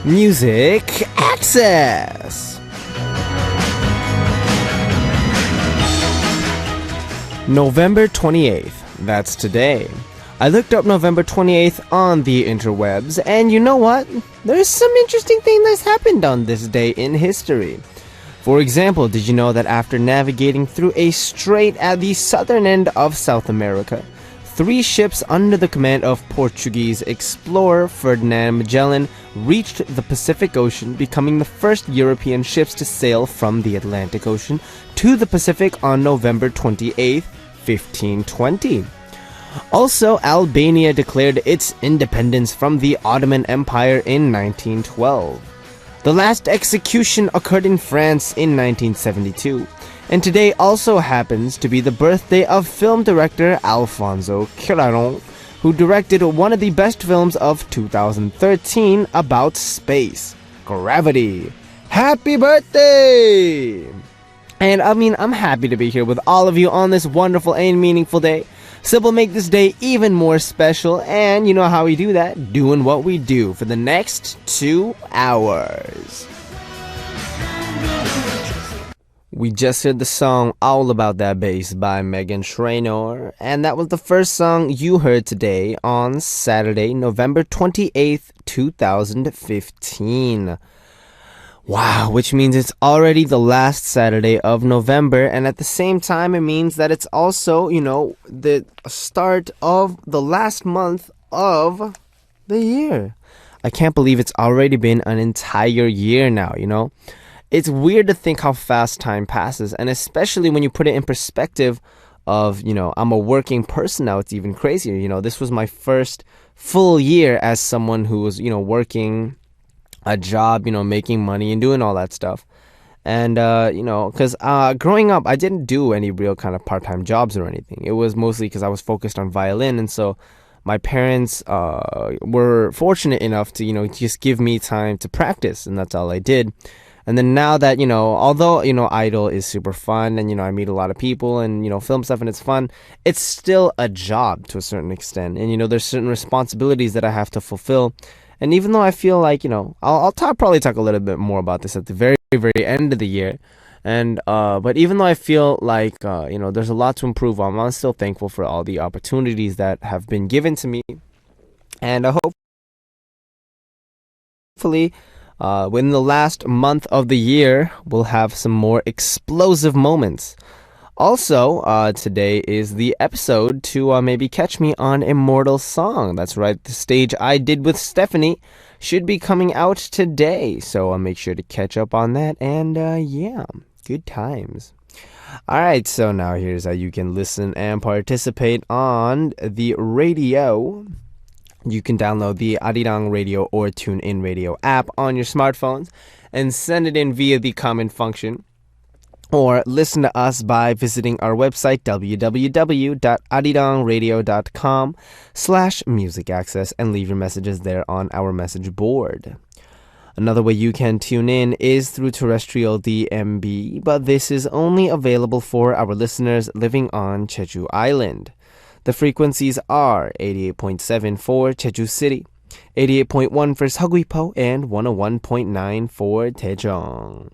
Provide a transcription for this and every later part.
Music Access. November 28th, that's today. I looked up November 28th on the interwebs, and you know what? There's some interesting thing that's happened on this day in history. For example, did you know that after navigating through a strait at the southern end of South America, 3 ships under the command of Portuguese explorer Ferdinand Magellan reached the Pacific Ocean, becoming the first European ships to sail from the Atlantic Ocean to the Pacific on November 28, 1520. Also, Albania declared its independence from the Ottoman Empire in 1912. The last execution occurred in France in 1972. And today also happens to be the birthday of film director Alfonso Cuarón, who directed one of the best films of 2013 about space, Gravity. Happy birthday! And I'm happy to be here with all of you on this wonderful and meaningful day. So we'll make this day even more special, and you know how we do that, doing what we do for the next 2 hours. We just heard the song All About That Bass by Meghan Trainor, and that was the first song you heard today on Saturday, November 28th, 2015. Wow, which means it's already the last Saturday of November, and at the same time it means that it's also, the start of the last month of the year. I can't believe it's already been an entire year now, It's weird to think how fast time passes, and especially when you put it in perspective of, I'm a working person now, it's even crazier. This was my first full year as someone who was, working a job, making money and doing all that stuff. And, because growing up, I didn't do any real kind of part-time jobs or anything. It was mostly because I was focused on violin, and so my parents were fortunate enough to, just give me time to practice, and that's all I did. And then now that, although, Idol is super fun and, I meet a lot of people and, film stuff and it's fun, it's still a job to a certain extent. And, there's certain responsibilities that I have to fulfill. And even though I feel like, I'll probably talk a little bit more about this at the very, very end of the year. And, but even though I feel like, there's a lot to improve on, I'm still thankful for all the opportunities that have been given to me. And I hopefully, within the last month of the year, we'll have some more explosive moments. Also, today is the episode to maybe catch me on Immortal Song. That's right, the stage I did with Stephanie should be coming out today. So I'll make sure to catch up on that. And yeah, good times. Alright, so now here's how you can listen and participate on the radio. You can download the Arirang Radio or TuneIn Radio app on your smartphones and send it in via the comment function. Or listen to us by visiting our website, www.arirangradio.com/musicaccess, and leave your messages there on our message board. Another way you can tune in is through terrestrial DMB, but this is only available for our listeners living on Jeju Island. The frequencies are 88.7 for Jeju City, 88.1 for Seogwipo, and 101.9 for Daejeong.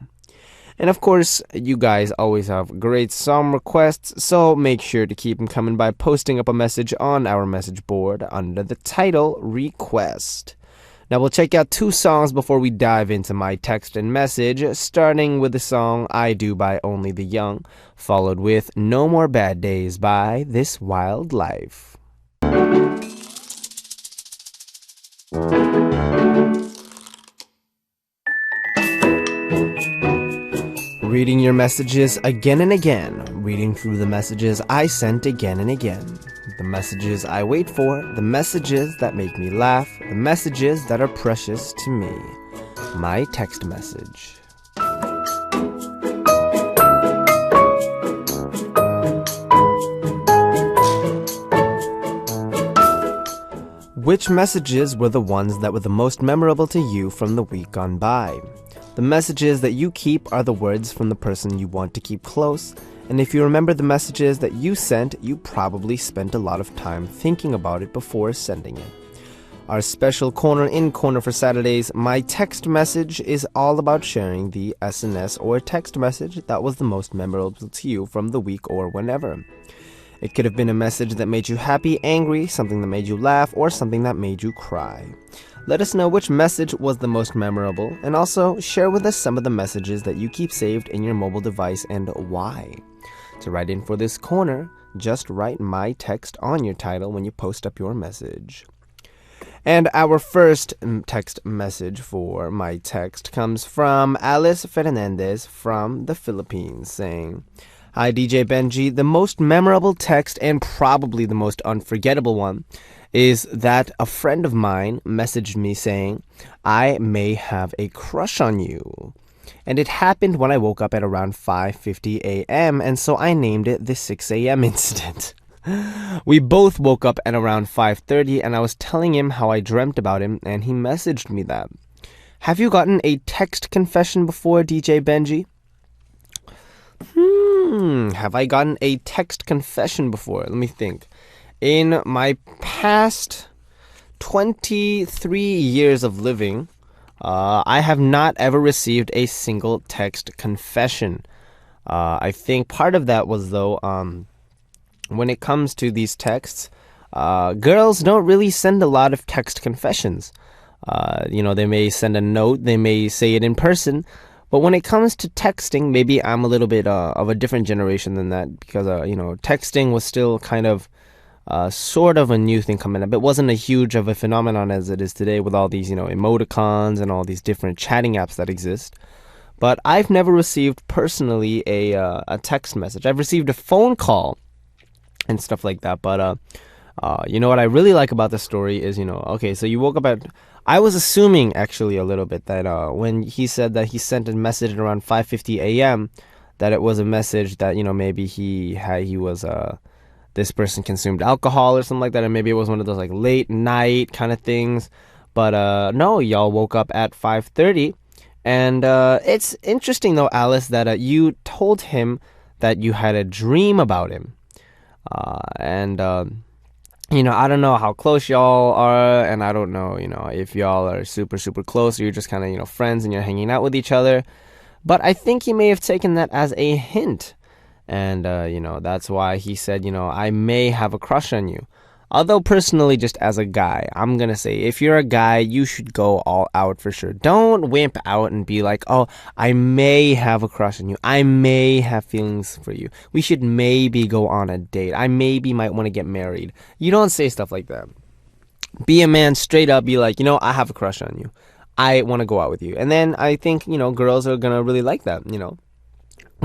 And of course, you guys always have great song requests, so make sure to keep them coming by posting up a message on our message board under the title Request. Now we'll check out 2 songs before we dive into my text and message, starting with the song I Do by Only the Young, followed with No More Bad Days by This Wild Life. Reading your messages again and again, reading through the messages I sent again and again. The messages I wait for, the messages that make me laugh, the messages that are precious to me. My text message. Which messages were the ones that were the most memorable to you from the week gone by? The messages that you keep are the words from the person you want to keep close, and if you remember the messages that you sent, you probably spent a lot of time thinking about it before sending it. our special corner for Saturdays. My text message is all about sharing the SNS or text message that was the most memorable to you from the week or whenever. It could have been a message that made you happy, angry, something that made you laugh, or something that made you cry. Let us know which message was the most memorable, and also share with us some of the messages that you keep saved in your mobile device and why. To write in for this corner, just write my text on your title when you post up your message. And our first text message for my text comes from Alice Fernandez from the Philippines saying, "Hi DJ Benji, the most memorable text and probably the most unforgettable one is that a friend of mine messaged me saying, 'I may have a crush on you.' And it happened when I woke up at around 5:50 a.m. and so I named it the 6 a.m. incident. We both woke up at around 5:30 and I was telling him how I dreamt about him and he messaged me that. Have you gotten a text confession before, DJ Benji?" Have I gotten a text confession before? Let me think. In my past 23 years of living, I have not ever received a single text confession. I think part of that was, though, when it comes to these texts, girls don't really send a lot of text confessions. They may send a note, they may say it in person, but when it comes to texting, maybe I'm a little bit of a different generation than that because, texting was still kind of sort of a new thing coming up. It wasn't a huge of a phenomenon as it is today with all these, emoticons and all these different chatting apps that exist. But I've never received personally a text message. I've received a phone call and stuff like that. But, what I really like about the story is, okay, so you woke up at... I was assuming, actually, a little bit that when he said that he sent a message at around 5:50 a.m., that it was a message that, maybe this person consumed alcohol or something like that, and maybe it was one of those, like, late night kind of things. But, no, y'all woke up at 5:30. And it's interesting, though, Alice, that you told him that you had a dream about him. I don't know how close y'all are, and I don't know, if y'all are super, super close or you're just kind of, friends and you're hanging out with each other. But I think he may have taken that as a hint. And, that's why he said, I may have a crush on you. Although personally, just as a guy, I'm going to say, if you're a guy, you should go all out for sure. Don't wimp out and be like, oh, I may have a crush on you. I may have feelings for you. We should maybe go on a date. I maybe might want to get married. You don't say stuff like that. Be a man straight up. Be like, I have a crush on you. I want to go out with you. And then I think, girls are going to really like that,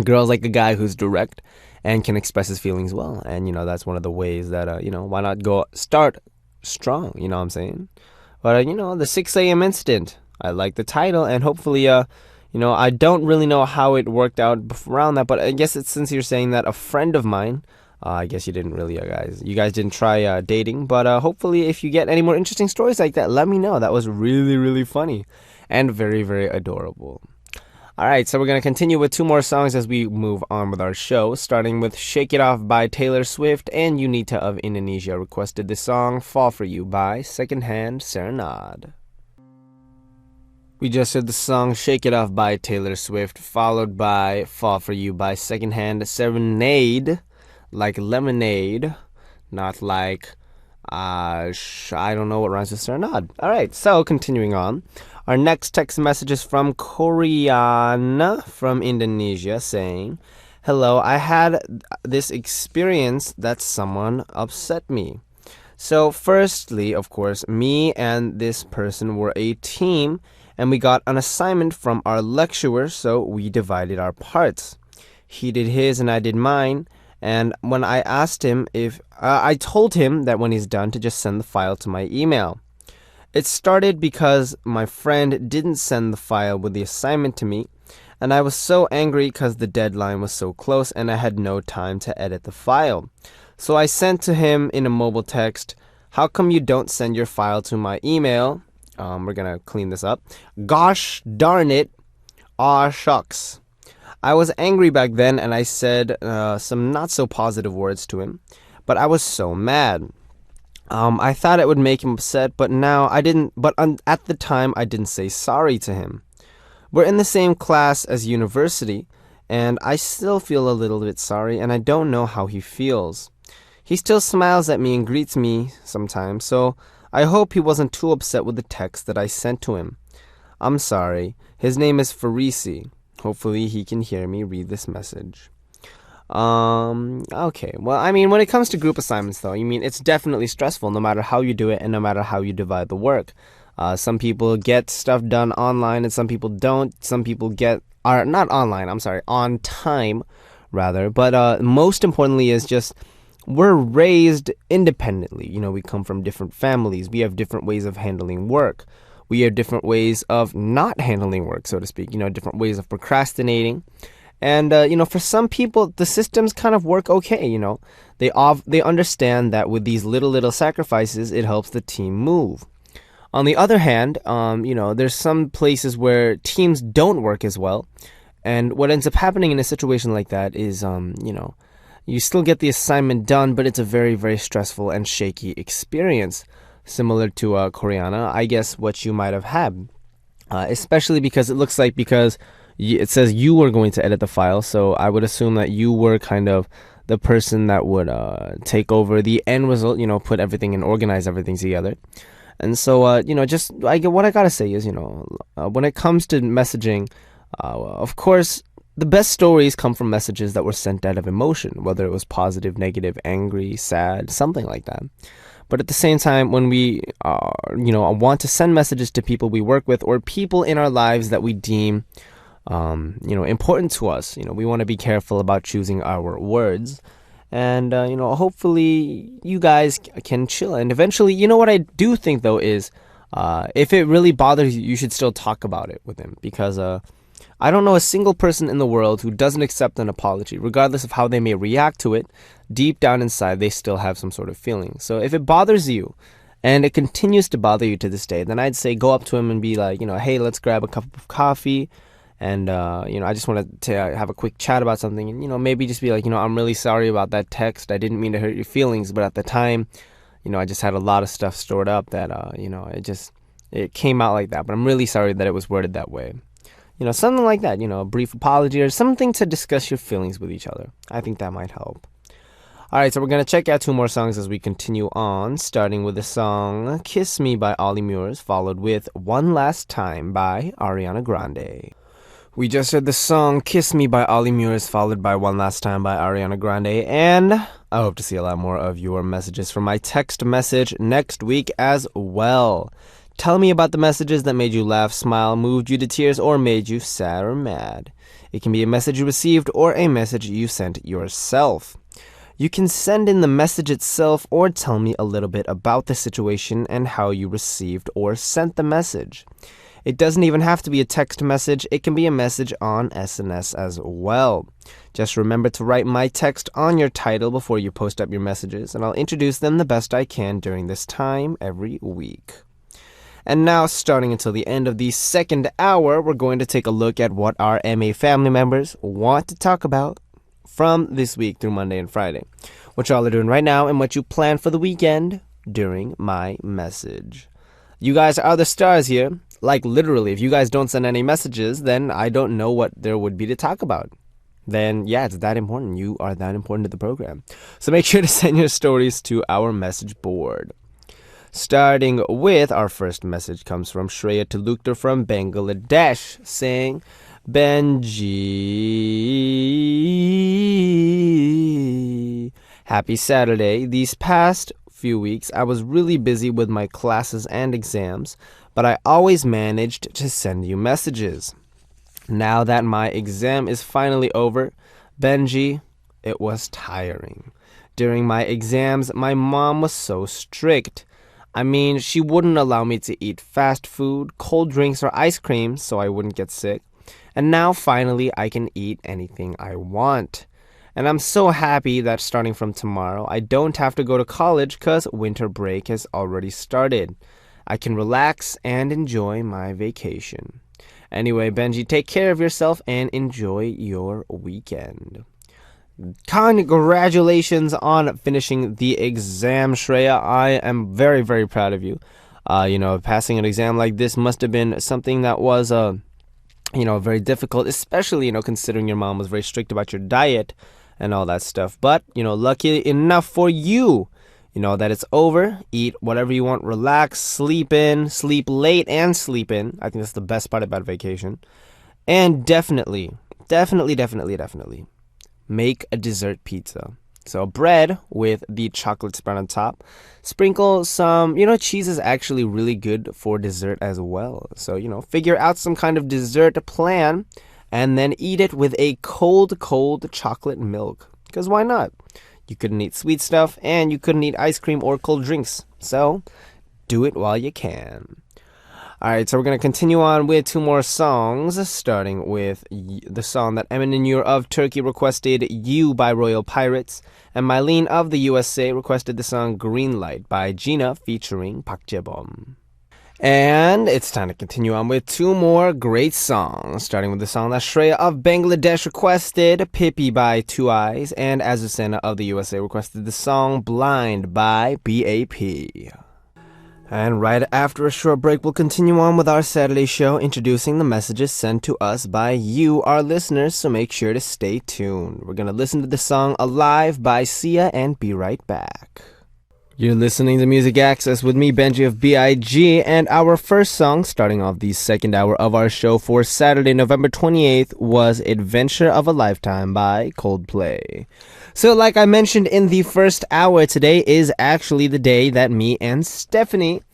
Girls like a guy who's direct and can express his feelings well. And, that's one of the ways that, why not start strong, you know what I'm saying? But, the 6 a.m. incident, I like the title, and hopefully, I don't really know how it worked out around that, but I guess it's since you're saying that a friend of mine, I guess you didn't really, you guys didn't try dating, but hopefully if you get any more interesting stories like that, let me know. That was really, really funny and very, very adorable. All right, so we're going to continue with two more songs as we move on with our show, starting with Shake It Off by Taylor Swift, and Unita of Indonesia requested the song Fall For You by Secondhand Serenade. We just heard the song Shake It Off by Taylor Swift, followed by Fall For You by Secondhand Serenade, like lemonade, not like, I don't know what rhymes with serenade. All right, so continuing on. Our next text message is from Koreana from Indonesia saying, "Hello, I had this experience that someone upset me. So firstly, of course, me and this person were a team and we got an assignment from our lecturer, so we divided our parts. He did his and I did mine. And when I asked him I told him that when he's done to just send the file to my email. It started because my friend didn't send the file with the assignment to me, and I was so angry because the deadline was so close and I had no time to edit the file. So I sent to him in a mobile text, 'How come you don't send your file to my email?' We're going to clean this up. 'Gosh darn it. Aw shucks.' I was angry back then and I said some not so positive words to him, but I was so mad. I thought it would make him upset, but now I didn't. At the time, I didn't say sorry to him. We're in the same class as university, and I still feel a little bit sorry, and I don't know how he feels. He still smiles at me and greets me sometimes, so I hope he wasn't too upset with the text that I sent to him. I'm sorry. His name is Farisi. Hopefully he can hear me read this message. Okay. Well, I mean, when it comes to group assignments, though, it's definitely stressful no matter how you do it and no matter how you divide the work. Some people get stuff done online and some people don't. Some people are not online, I'm sorry, on time, rather. But most importantly is just we're raised independently. We come from different families. We have different ways of handling work. We have different ways of not handling work, so to speak, different ways of procrastinating. And, for some people, the systems kind of work okay, They understand that with these little sacrifices, it helps the team move. On the other hand, there's some places where teams don't work as well. And what ends up happening in a situation like that is, you still get the assignment done, but it's a very, very stressful and shaky experience. Similar to Koreana, I guess what you might have had. Especially because it looks like it says you were going to edit the file, so I would assume that you were kind of the person that would take over the end result, put everything and organize everything together. And so, what I gotta say is, when it comes to messaging, of course, the best stories come from messages that were sent out of emotion, whether it was positive, negative, angry, sad, something like that. But at the same time, when we, want to send messages to people we work with or people in our lives that we deem, important to us, we want to be careful about choosing our words. And, hopefully you guys can chill. And eventually, what I do think, though, is if it really bothers you, you should still talk about it with him. Because I don't know a single person in the world who doesn't accept an apology, regardless of how they may react to it. Deep down inside, they still have some sort of feeling. So if it bothers you, and it continues to bother you to this day, then I'd say go up to him and be like, hey, let's grab a cup of coffee. And, I just wanted to have a quick chat about something. And, maybe just be like, I'm really sorry about that text. I didn't mean to hurt your feelings. But at the time, I just had a lot of stuff stored up that, it came out like that. But I'm really sorry that it was worded that way. Something like that, a brief apology or something to discuss your feelings with each other. I think that might help. All right, so we're going to check out two more songs as we continue on, starting with the song Kiss Me by Ollie Murs, followed with One Last Time by Ariana Grande. We just heard the song Kiss Me by Ollie Murs, followed by One Last Time by Ariana Grande, and I hope to see a lot more of your messages from my text message next week as well. Tell me about the messages that made you laugh, smile, moved you to tears, or made you sad or mad. It can be a message you received or a message you sent yourself. You can send in the message itself or tell me a little bit about the situation and how you received or sent the message. It doesn't even have to be a text message. It can be a message on SNS as well. Just remember to write my text on your title before you post up your messages, and I'll introduce them the best I can during this time every week. And now, starting until the end of the second hour, we're going to take a look at what our MA family members want to talk about from this week through Monday and Friday. What y'all are doing right now and what you plan for the weekend during my message. You guys are the stars here. Like, literally, if you guys don't send any messages, then I don't know what there would be to talk about. Then, yeah, it's that important. You are that important to the program. So make sure to send your stories to our message board. Starting with our first message comes from Shreya Talukdar from Bangladesh saying, Benji, happy Saturday. These past few weeks, I was really busy with my classes and exams, but I always managed to send you messages. Now that my exam is finally over, Benji, it was tiring. During my exams, my mom was so strict. She wouldn't allow me to eat fast food, cold drinks, or ice cream so I wouldn't get sick. And now, finally, I can eat anything I want. And I'm so happy that starting from tomorrow, I don't have to go to college because winter break has already started. I can relax and enjoy my vacation. Anyway, Benji, take care of yourself and enjoy your weekend. Congratulations on finishing the exam, Shreya. I am very, very proud of you. Passing an exam like this must have been something that was, very difficult, especially, considering your mom was very strict about your diet and all that stuff. But, lucky enough for you, that it's over. Eat whatever you want, relax, sleep in, sleep late and sleep in. I think that's the best part about vacation. And definitely, definitely, definitely, definitely make a dessert pizza. So bread with the chocolate spread on top. Sprinkle some, cheese is actually really good for dessert as well. So, figure out some kind of dessert plan and then eat it with a cold, cold chocolate milk. Because why not? You couldn't eat sweet stuff and you couldn't eat ice cream or cold drinks. So do it while you can. Alright, so we're going to continue on with two more songs, starting with the song that Eminenure of Turkey requested, You by Royal Pirates, and Mylene of the USA requested the song Green Light by Gina featuring Park Jae-bom. And it's time to continue on with two more great songs, starting with the song that Shreya of Bangladesh requested, Pippi by Two Eyes, and Azucena of the USA requested the song Blind by B.A.P. And right after a short break, we'll continue on with our Saturday show, introducing the messages sent to us by you, our listeners, so make sure to stay tuned. We're going to listen to the song Alive by Sia and be right back. You're listening to Music Access with me, Benji of B.I.G, and our first song, starting off the second hour of our show for Saturday, November 28th, was Adventure of a Lifetime by Coldplay. So like I mentioned in the first hour, today is actually the day that me and Stephanie and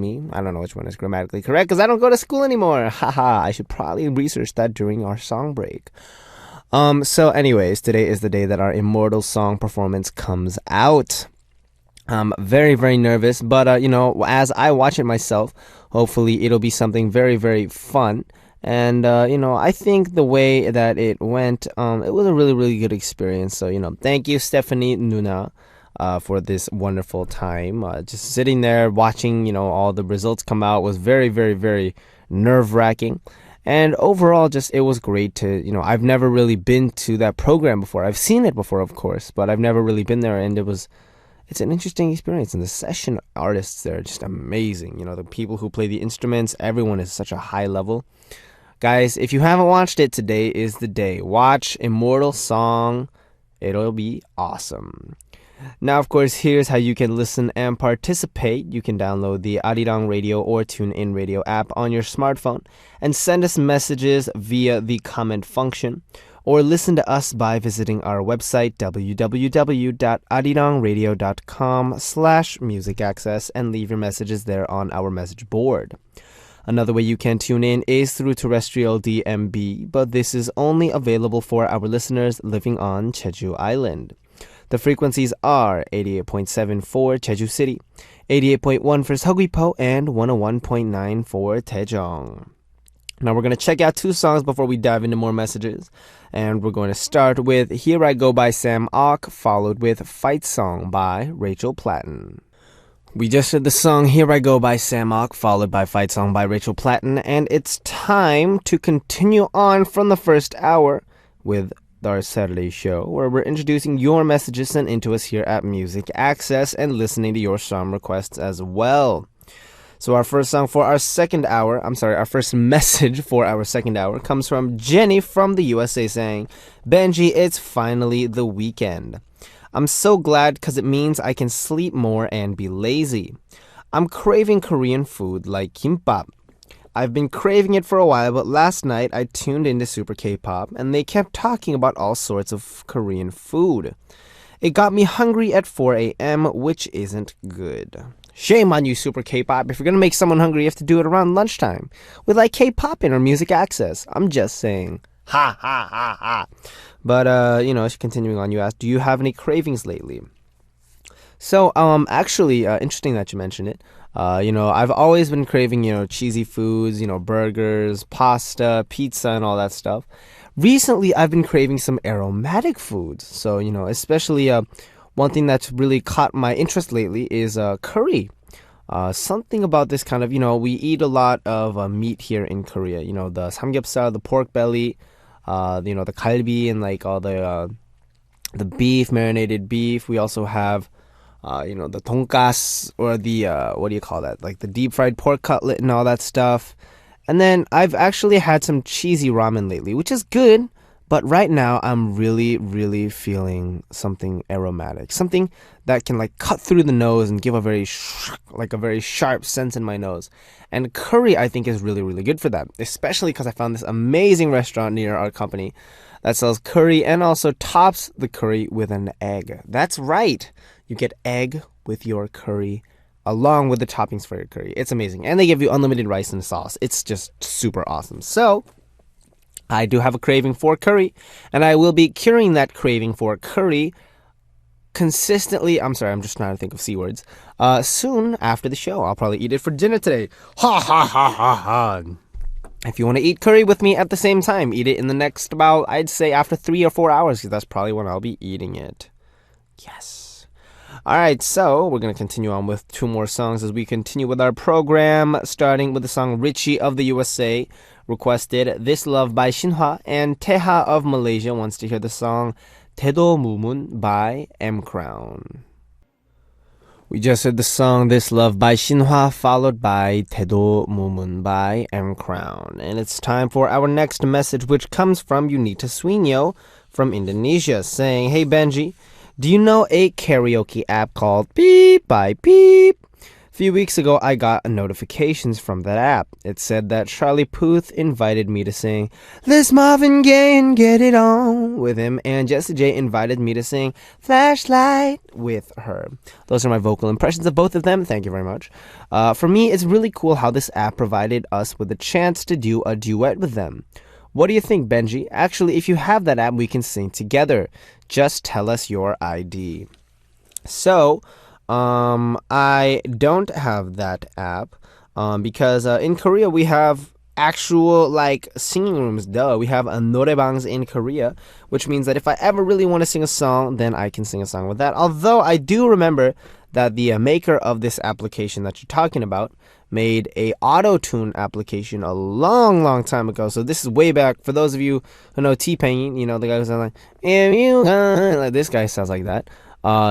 me, I don't know which one is grammatically correct because I don't go to school anymore. Haha, I should probably research that during our song break. So anyways, today is the day that our Immortal song performance comes out. I'm very, very nervous, but as I watch it myself, hopefully it'll be something very, very fun. And, I think the way that it went, it was a really, really good experience. So, thank you, Stephanie Nuna, for this wonderful time. Just sitting there watching, all the results come out was very, very, very nerve-wracking. And overall, it was great to, I've never really been to that program before. I've seen it before, of course, but I've never really been there. And it's an interesting experience. And the session artists there are just amazing. The people who play the instruments, everyone is such a high level. Guys, if you haven't watched it, today is the day. Watch Immortal Song. It'll be awesome. Now, of course, here's how you can listen and participate. You can download the Arirang Radio or TuneIn Radio app on your smartphone and send us messages via the comment function, or listen to us by visiting our website www.arirangradio.com/musicaccess and leave your messages there on our message board. Another way you can tune in is through terrestrial DMB, but this is only available for our listeners living on Jeju Island. The frequencies are 88.7 for Jeju City, 88.1 for Seogwipo, and 101.9 for Daejeong. Now we're going to check out two songs before we dive into more messages. And we're going to start with Here I Go by Sam Ock, followed with Fight Song by Rachel Platten. We just heard the song Here I Go by Sam Ock, followed by Fight Song by Rachel Platten, and it's time to continue on from the first hour with our Saturday show, where we're introducing your messages sent into us here at Music Access and listening to your song requests as well. So our first song for our second hour, our first message for our second hour comes from Jenny from the USA saying, Benji, it's finally the weekend. I'm so glad because it means I can sleep more and be lazy. I'm craving Korean food like kimbap. I've been craving it for a while, but last night I tuned into Super K-pop and they kept talking about all sorts of Korean food. It got me hungry at 4 a.m., which isn't good. Shame on you, Super K-pop. If you're going to make someone hungry, you have to do it around lunchtime with like K-pop in or Music Access. I'm just saying. Ha, ha, ha, ha. But, continuing on, you asked, do you have any cravings lately? So, actually, interesting that you mentioned it. I've always been craving, cheesy foods, burgers, pasta, pizza, and all that stuff. Recently, I've been craving some aromatic foods. So, especially one thing that's really caught my interest lately is curry. Something about this kind of, we eat a lot of meat here in Korea. The samgyeopsal, the pork belly, the kalbi and like all the beef, marinated beef. We also have the tonkas, or the what do you call that? Like the deep fried pork cutlet and all that stuff. And then I've actually had some cheesy ramen lately, which is good. But right now, I'm really, really feeling something aromatic, something that can like cut through the nose and give a very sharp sense in my nose. And curry, I think, is really, really good for that, especially because I found this amazing restaurant near our company that sells curry and also tops the curry with an egg. That's right, you get egg with your curry along with the toppings for your curry. It's amazing, and they give you unlimited rice and sauce. It's just super awesome. So I do have a craving for curry, and I will be curing that craving for curry consistently. I'm sorry, I'm just trying to think of C words. Soon after the show. I'll probably eat it for dinner today. Ha ha ha ha ha. If you want to eat curry with me at the same time, eat it in the next about, I'd say, after 3 or 4 hours, because that's probably when I'll be eating it. Yes. All right, so we're going to continue on with 2 more songs as we continue with our program, starting with the song Richie of the USA requested This Love by Shinhwa, and Teha of Malaysia wants to hear the song Tedo Mumun by M Crown. We just heard the song This Love by Shinhwa, followed by Tedo Mumun by M Crown. And it's time for our next message, which comes from Yunita Swinyo from Indonesia, saying, Hey Benji, do you know a karaoke app called Beep by Beep? A few weeks ago, I got notifications from that app. It said that Charlie Puth invited me to sing Let's Marvin Gaye and Get It On with him, and Jessie J invited me to sing Flashlight with her. Those are my vocal impressions of both of them. Thank you very much. For me, it's really cool how this app provided us with a chance to do a duet with them. What do you think, Benji? Actually, if you have that app, we can sing together. Just tell us your ID. So, I don't have that app because in Korea we have actual like singing rooms. We have a norebangs in Korea, which means that if I ever really want to sing a song, then I can sing a song with that. Although I do remember that the maker of this application that you're talking about made a auto-tune application a long time ago. So this is way back. For those of you who know T-Pain, the guy who sounds like, if you like, this guy sounds like that.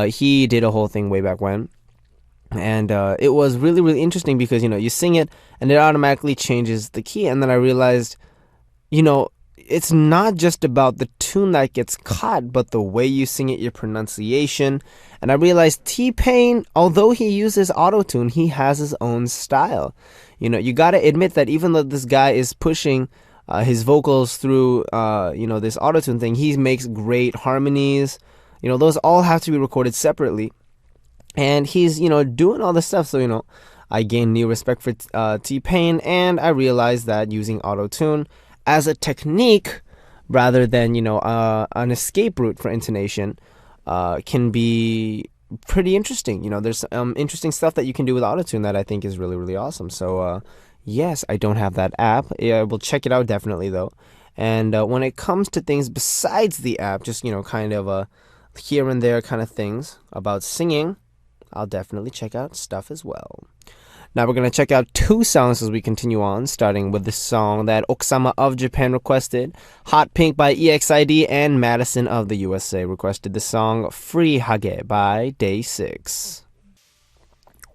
He did a whole thing way back when. And it was really, really interesting because, you sing it and it automatically changes the key. And then I realized, it's not just about the tune that gets caught, but the way you sing it, your pronunciation. And I realized T-Pain, although he uses auto-tune, he has his own style. You got to admit that even though this guy is pushing his vocals through, this auto-tune thing, he makes great harmonies. Those all have to be recorded separately. And he's, doing all this stuff. So, I gained new respect for T-Pain, and I realized that using auto-tune as a technique rather than, an escape route for intonation can be pretty interesting. There's interesting stuff that you can do with auto-tune that I think is really, really awesome. So, yes, I don't have that app. Yeah, we'll check it out definitely, though. And when it comes to things besides the app, just, kind of here and there kind of things about singing, I'll definitely check out stuff as well. Now we're going to check out 2 songs as we continue on, starting with the song that Oksama of Japan requested, Hot Pink by EXID, and Madison of the USA requested the song Free Hage by Day 6.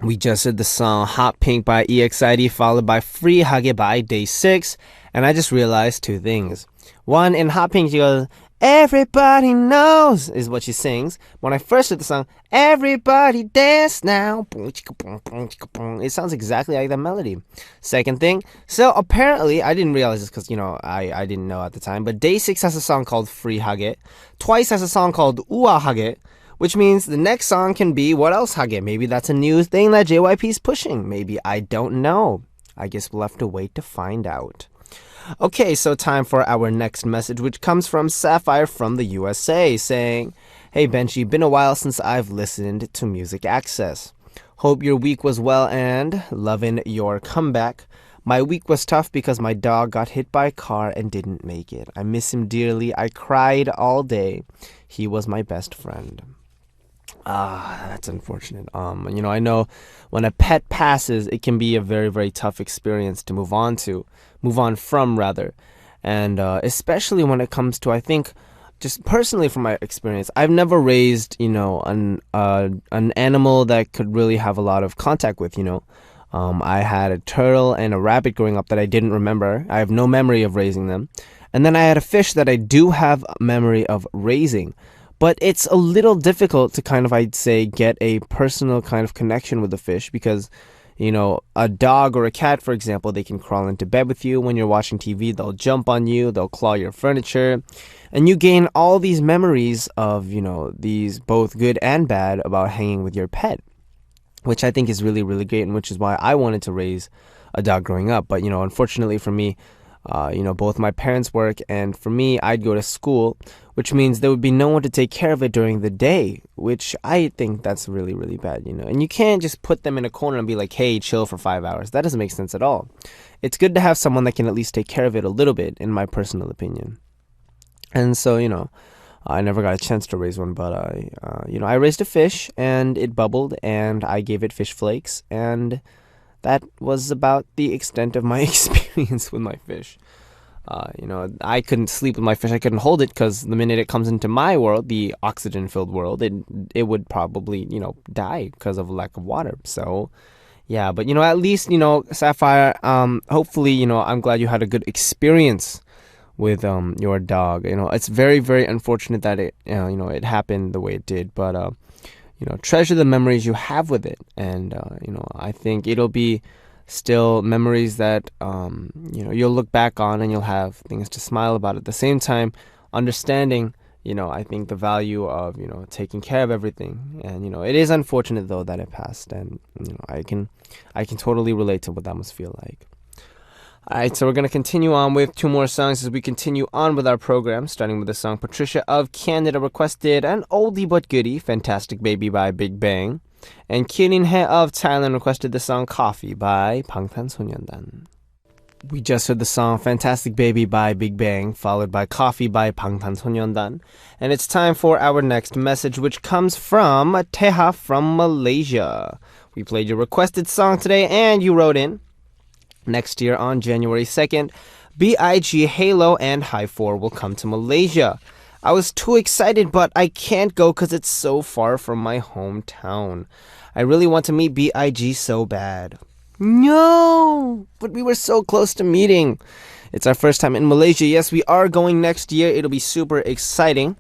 We just heard the song Hot Pink by EXID followed by Free Hage by Day 6, and I just realized 2 things. One, in Hot Pink she goes, Everybody knows is what she sings. When I first heard the song, everybody dance now. It sounds exactly like that melody. Second thing, so apparently, I didn't realize this because, I didn't know at the time, but Day 6 has a song called Free Hage. Twice has a song called Ua Hage, which means the next song can be What Else Hage? Maybe that's a new thing that JYP's pushing. Maybe, I don't know. I guess we'll have to wait to find out. Okay, so time for our next message, which comes from Sapphire from the USA, saying, Hey Benji, been a while since I've listened to Music Access. Hope your week was well and loving your comeback. My week was tough because my dog got hit by a car and didn't make it. I miss him dearly. I cried all day. He was my best friend. That's unfortunate. I know when a pet passes, it can be a very, very tough experience to move on from rather. And especially when it comes to, I think, just personally from my experience, I've never raised, an animal that could really have a lot of contact with, I had a turtle and a rabbit growing up that I didn't remember. I have no memory of raising them. And then I had a fish that I do have memory of raising. But it's a little difficult to kind of, I'd say, get a personal kind of connection with the fish because, a dog or a cat, for example, they can crawl into bed with you when you're watching TV. They'll jump on you, they'll claw your furniture, and you gain all these memories of, these both good and bad about hanging with your pet, which I think is really, really great, and which is why I wanted to raise a dog growing up. But, unfortunately for me, both my parents work, and for me, I'd go to school, which means there would be no one to take care of it during the day, which I think that's really, really bad, And you can't just put them in a corner and be like, hey, chill for 5 hours. That doesn't make sense at all. It's good to have someone that can at least take care of it a little bit, in my personal opinion. And so, I never got a chance to raise one, but I raised a fish, and it bubbled, and I gave it fish flakes, and that was about the extent of my experience with my fish. I couldn't sleep with my fish. I couldn't hold it because the minute it comes into my world, the oxygen-filled world, it would probably, die because of lack of water. So, yeah, but, at least, Sapphire, hopefully, I'm glad you had a good experience with your dog. It's very, very unfortunate that it happened the way it did, but treasure the memories you have with it, and I think it'll be still memories that you'll look back on, and you'll have things to smile about. At the same time, understanding I think the value of taking care of everything, and it is unfortunate though that it passed, and I can totally relate to what that must feel like. Alright, so we're going to continue on with two more songs as we continue on with our program, starting with the song Patricia of Canada requested an oldie but goodie, Fantastic Baby by B.I.G. And Kirin He of Thailand requested the song Coffee by 방탄소년단. We just heard the song Fantastic Baby by B.I.G, followed by Coffee by 방탄소년단. And it's time for our next message, which comes from Teha from Malaysia. We played your requested song today, and you wrote in, next year on January 2nd, B.I.G, Halo, and High 4 will come to Malaysia. I was too excited, but I can't go because it's so far from my hometown. I really want to meet B.I.G so bad. No! But we were so close to meeting. It's our first time in Malaysia. Yes, we are going next year. It'll be super exciting.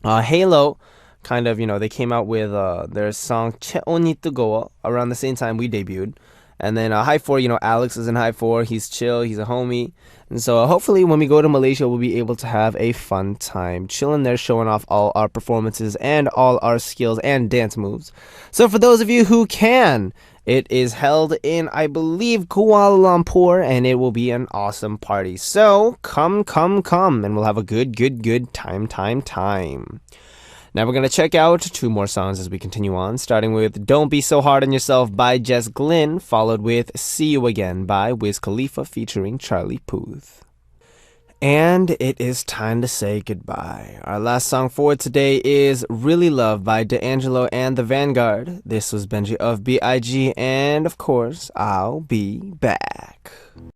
Halo, kind of, they came out with their song Cheoni Tugoa around the same time we debuted. And then High 4, Alex is in High 4. He's chill. He's a homie. And so hopefully when we go to Malaysia, we'll be able to have a fun time chilling there, showing off all our performances and all our skills and dance moves. So for those of you who can, it is held in, I believe, Kuala Lumpur, and it will be an awesome party. So come, and we'll have a good time. Now we're going to check out two more songs as we continue on, starting with Don't Be So Hard on Yourself by Jess Glynn, followed with See You Again by Wiz Khalifa featuring Charlie Puth. And it is time to say goodbye. Our last song for today is Really Love by D'Angelo and the Vanguard. This was Benji of B.I.G, and of course, I'll be back.